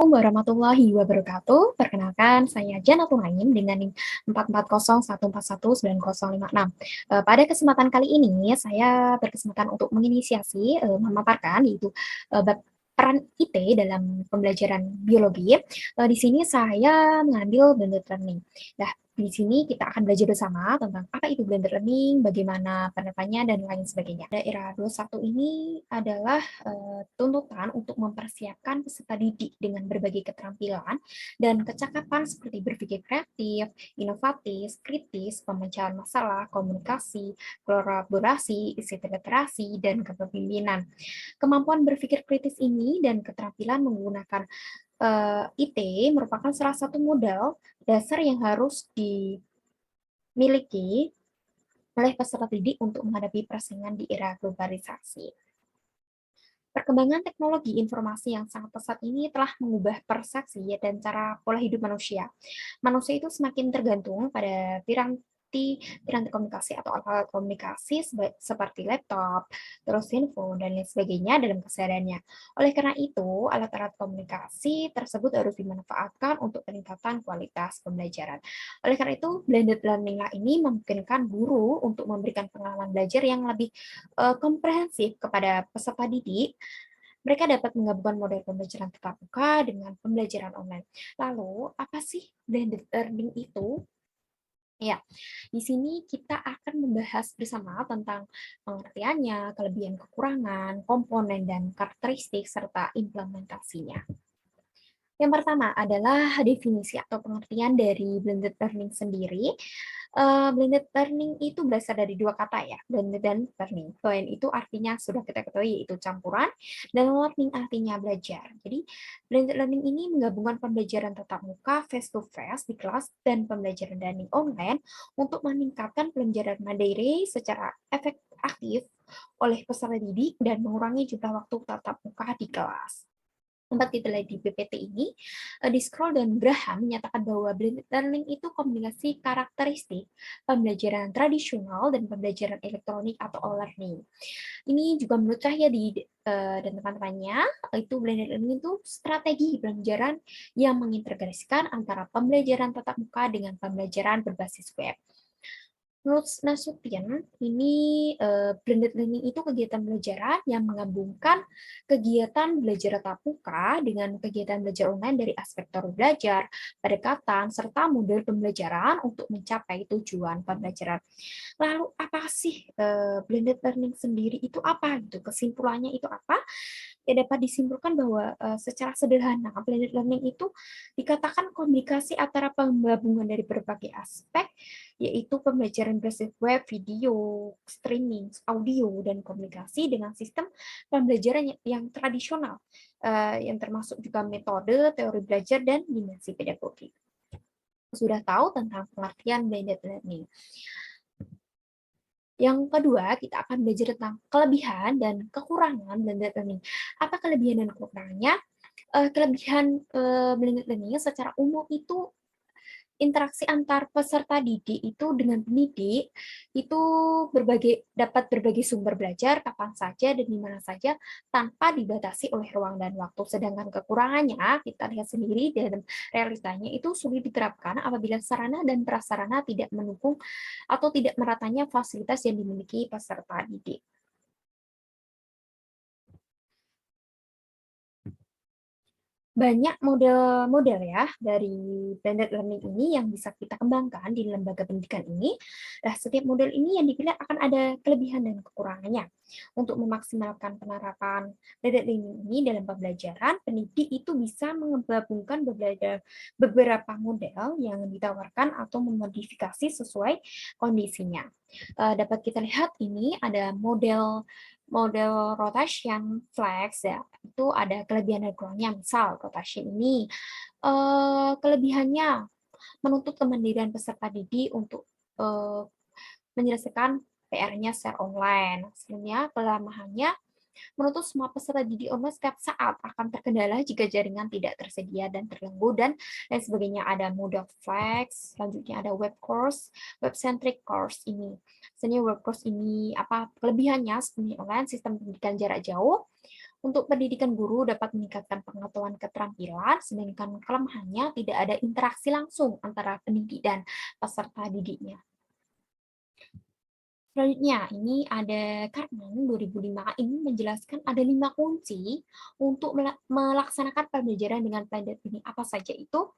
Warahmatullahi wabarakatuh. Perkenalkan, saya Jannatul Naim dengan NIM 4401419056. Pada kesempatan kali ini, saya berkesempatan untuk menginisiasi, memaparkan yaitu bab peran IT dalam pembelajaran biologi. Di sini saya mengambil blended learning. Nah, di sini kita akan belajar bersama tentang apa itu blended learning, bagaimana penerapannya, dan lain sebagainya. Daerah 21 ini adalah tuntutan untuk mempersiapkan peserta didik dengan berbagai keterampilan dan kecakapan seperti berpikir kreatif, inovatif, kritis, pemecahan masalah, komunikasi, kolaborasi, isi literasi, dan kepemimpinan. Kemampuan berpikir kritis ini dan keterampilan menggunakan IT merupakan salah satu modal dasar yang harus dimiliki oleh peserta didik untuk menghadapi persaingan di era globalisasi. Perkembangan teknologi informasi yang sangat pesat ini telah mengubah persepsi dan cara pola hidup manusia. Manusia itu semakin tergantung pada piranti komunikasi atau alat-alat komunikasi seperti laptop, terus handphone, dan lain sebagainya dalam kesehariannya. Oleh karena itu, alat-alat komunikasi tersebut harus dimanfaatkan untuk peningkatan kualitas pembelajaran. Oleh karena itu, blended learning ini memungkinkan guru untuk memberikan pengalaman belajar yang lebih komprehensif kepada peserta didik. Mereka dapat menggabungkan model pembelajaran tatap muka dengan pembelajaran online. Lalu, apa sih blended learning itu? Ya, di sini kita akan membahas bersama tentang pengertiannya, kelebihan kekurangan, komponen dan karakteristik serta implementasinya. Yang pertama adalah definisi atau pengertian dari blended learning sendiri. Blended learning itu berasal dari dua kata ya, blended dan learning. Blend itu artinya sudah kita ketahui yaitu campuran, dan learning artinya belajar. Jadi blended learning ini menggabungkan pembelajaran tatap muka face to face di kelas dan pembelajaran daring online untuk meningkatkan pembelajaran mandiri secara efektif oleh peserta didik dan mengurangi jumlah waktu tatap muka di kelas. Tempat kita lihat di PPT ini, Discroll dan Graham menyatakan bahwa blended learning itu kombinasi karakteristik pembelajaran tradisional dan pembelajaran elektronik atau e-learning. Ini juga menurut Cahya dan teman-temannya, itu blended learning itu strategi pembelajaran yang mengintegrasikan antara pembelajaran tatap muka dengan pembelajaran berbasis web. Menurut Nasution, ini blended learning itu kegiatan belajar yang menggabungkan kegiatan belajar tatap muka dengan kegiatan belajar online dari aspek teori belajar, pendekatan, serta model pembelajaran untuk mencapai tujuan pembelajaran. Lalu apa sih blended learning sendiri itu apa gitu? Kesimpulannya itu apa? Ya dapat disimpulkan bahwa secara sederhana blended learning itu dikatakan komunikasi antara penggabungan dari berbagai aspek, yaitu pembelajaran berbasis web, video, streaming, audio, dan komunikasi dengan sistem pembelajaran yang tradisional, yang termasuk juga metode, teori belajar, dan dimensi pedagogi. Sudah tahu tentang pengertian blended learning. Yang kedua, kita akan belajar tentang kelebihan dan kekurangan blended learning. Apa kelebihan dan kekurangannya? Kelebihan blended learning secara umum itu interaksi antar peserta didik itu dengan pendidik itu dapat berbagi sumber belajar kapan saja dan di mana saja tanpa dibatasi oleh ruang dan waktu. Sedangkan kekurangannya kita lihat sendiri dan realitanya itu sulit diterapkan apabila sarana dan prasarana tidak mendukung atau tidak meratanya fasilitas yang dimiliki peserta didik. Banyak model-model ya dari blended learning ini yang bisa kita kembangkan di lembaga pendidikan ini. Nah, setiap model ini yang dipilih akan ada kelebihan dan kekurangannya. Untuk memaksimalkan penerapan blended learning ini dalam pembelajaran, pendidik itu bisa menggabungkan beberapa model yang ditawarkan atau memodifikasi sesuai kondisinya. Dapat kita lihat ini ada model rotation flex ya, itu ada kelebihan dan kurangnya. Misal rotation ini kelebihannya menuntut kemandirian peserta didik untuk menyelesaikan PR-nya secara online. Sebenarnya kelemahannya menuntut semua peserta didik online setiap saat akan terkendala jika jaringan tidak tersedia dan terganggu dan lain sebagainya. Ada model flex, selanjutnya ada web course, web centric course ini. Sebenarnya web course ini apa kelebihannya? Sebenarnya online sistem pendidikan jarak jauh Untuk pendidikan guru dapat meningkatkan pengetahuan keterampilan, sedangkan kelemahannya tidak ada interaksi langsung antara pendidik dan peserta didiknya. Selanjutnya, ini ada Cartman 2005 ini menjelaskan ada 5 kunci untuk melaksanakan pembelajaran dengan blended learning. Apa saja itu?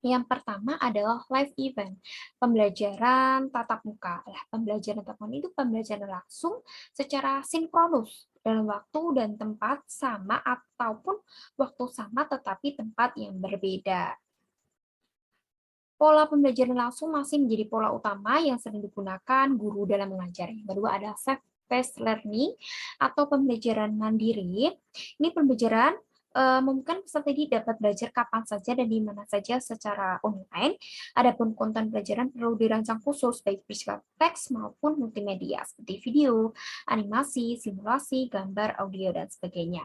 Yang pertama adalah live event, pembelajaran tatap muka. Pembelajaran tatap muka itu pembelajaran langsung secara sinkronus dalam waktu dan tempat sama ataupun waktu sama tetapi tempat yang berbeda. Pola pembelajaran langsung masih menjadi pola utama yang sering digunakan guru dalam mengajar. Yang kedua ada self-paced learning atau pembelajaran mandiri. Ini pembelajaran memungkinkan peserta didik dapat belajar kapan saja dan di mana saja secara online. Adapun konten pelajaran perlu dirancang khusus baik bersifat teks maupun multimedia seperti video, animasi, simulasi, gambar, audio, dan sebagainya.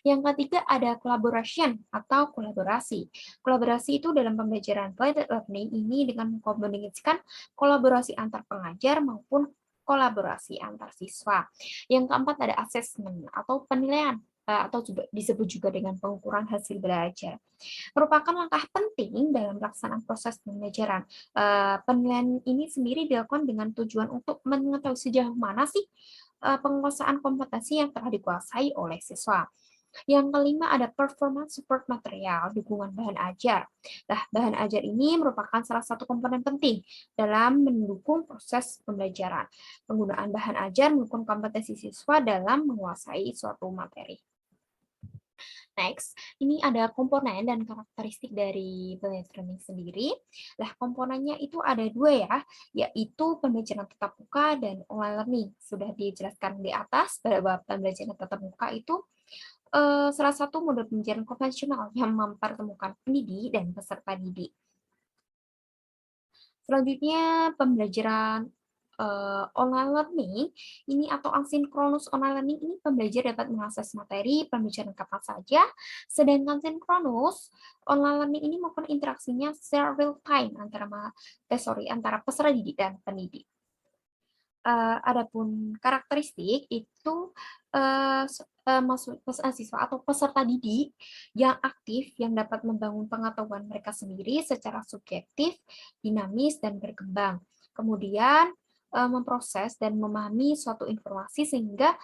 Yang ketiga ada collaboration atau kolaborasi. Kolaborasi itu dalam pembelajaran blended learning ini dengan mengkombinasikan kolaborasi antar pengajar maupun kolaborasi antar siswa. Yang keempat ada assessment atau penilaian atau disebut juga dengan pengukuran hasil belajar. Merupakan langkah penting dalam pelaksanaan proses pembelajaran. Penilaian ini sendiri dilakukan dengan tujuan untuk mengetahui sejauh mana sih penguasaan kompetensi yang telah dikuasai oleh siswa. Yang kelima ada performance support material, dukungan bahan ajar. Nah, bahan ajar ini merupakan salah satu komponen penting dalam mendukung proses pembelajaran. Penggunaan bahan ajar mendukung kompetensi siswa dalam menguasai suatu materi. Next, ini ada komponen dan karakteristik dari blended learning sendiri. Nah, komponennya itu ada dua ya, yaitu pembelajaran tatap muka dan online learning. Sudah dijelaskan di atas bahwa pembelajaran tatap muka itu salah satu model pembelajaran konvensional yang mempertemukan pendidik dan peserta didik. Selanjutnya, pembelajaran online learning ini atau asinkronus online learning ini pembelajar dapat mengakses materi pembelajaran kapan saja, sedangkan sinkronus online learning ini maupun interaksinya secara real time antara peserta didik dan pendidik. Adapun karakteristik itu siswa atau peserta didik yang aktif yang dapat membangun pengetahuan mereka sendiri secara subjektif, dinamis, dan berkembang. Kemudian memproses dan memahami suatu informasi sehingga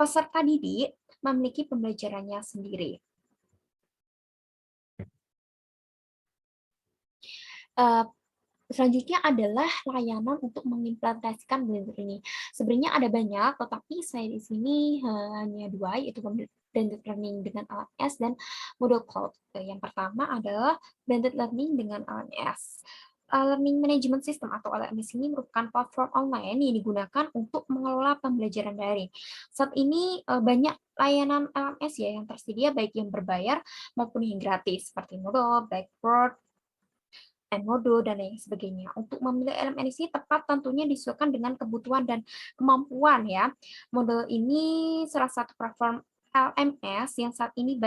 peserta didik memiliki pembelajarannya sendiri. Selanjutnya adalah layanan untuk mengimplementasikan blended learning. Sebenarnya ada banyak, tetapi saya di sini hanya dua, yaitu blended learning dengan LMS dan Moodle Cloud. Yang pertama adalah blended learning dengan LMS. Learning Management System atau LMS ini merupakan platform online yang digunakan untuk mengelola pembelajaran daring. Saat ini banyak layanan LMS ya yang tersedia baik yang berbayar maupun yang gratis seperti Moodle, Blackboard, Edmodo, dan lain sebagainya. Untuk memilih elemen ini tepat tentunya disesuaikan dengan kebutuhan dan kemampuan ya. Model ini salah satu platform LMS yang saat ini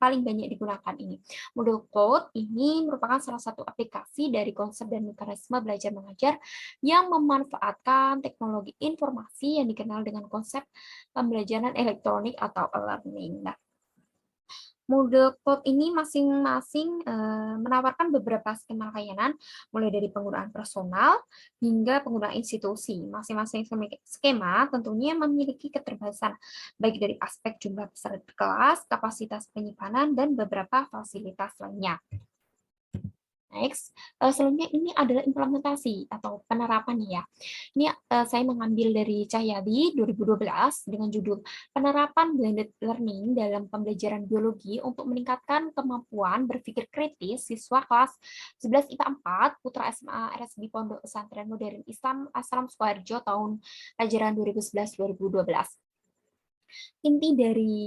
paling banyak digunakan ini. Moodle Cloud ini merupakan salah satu aplikasi dari konsep dan mekanisme belajar mengajar yang memanfaatkan teknologi informasi yang dikenal dengan konsep pembelajaran elektronik atau e-learning. Nah, Moodle Cloud ini masing-masing menawarkan beberapa skema layanan, mulai dari penggunaan personal hingga penggunaan institusi. Masing-masing skema tentunya memiliki keterbatasan, baik dari aspek jumlah peserta kelas, kapasitas penyimpanan, dan beberapa fasilitas lainnya. Next, selanjutnya ini adalah implementasi atau penerapan ya. Ini saya mengambil dari Cahyadi 2012 dengan judul Penerapan Blended Learning dalam Pembelajaran Biologi untuk meningkatkan kemampuan berpikir kritis siswa kelas 11 IPA 4 Putra SMA RSB Pondok Pesantren Modern Islam Asram Sukoharjo tahun ajaran 2011-2012. Inti dari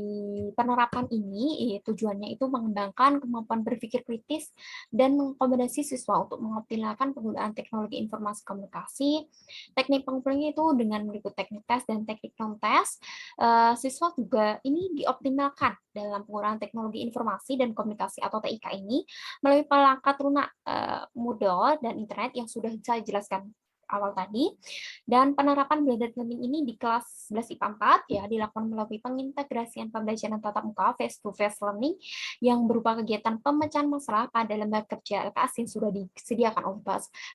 penerapan ini tujuannya itu mengembangkan kemampuan berpikir kritis dan mengakomodasi siswa untuk mengoptimalkan penggunaan teknologi informasi komunikasi. Teknik pengumpulannya itu dengan berikut teknik tes dan teknik non-tes. Siswa juga ini dioptimalkan dalam penggunaan teknologi informasi dan komunikasi atau TIK ini melalui perangkat lunak Moodle dan internet yang sudah saya jelaskan awal tadi. Dan penerapan blended learning ini di kelas 11 IPA 4 ya dilakukan melalui pengintegrasian pembelajaran tatap muka face to face learning yang berupa kegiatan pemecahan masalah pada lembaga kerja LKS yang sudah disediakan oleh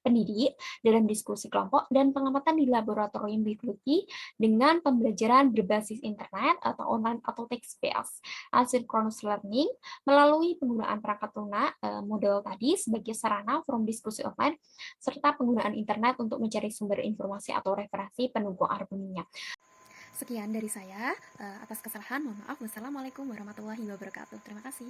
pendidik dalam diskusi kelompok dan pengamatan di laboratorium biologi dengan pembelajaran berbasis internet atau online atau text based. Asynchronous learning melalui penggunaan perangkat lunak model tadi sebagai sarana forum diskusi online serta penggunaan internet untuk mencari sumber informasi atau referensi pendukung argumennya. Sekian dari saya. Atas kesalahan, mohon maaf. Wassalamualaikum warahmatullahi wabarakatuh. Terima kasih.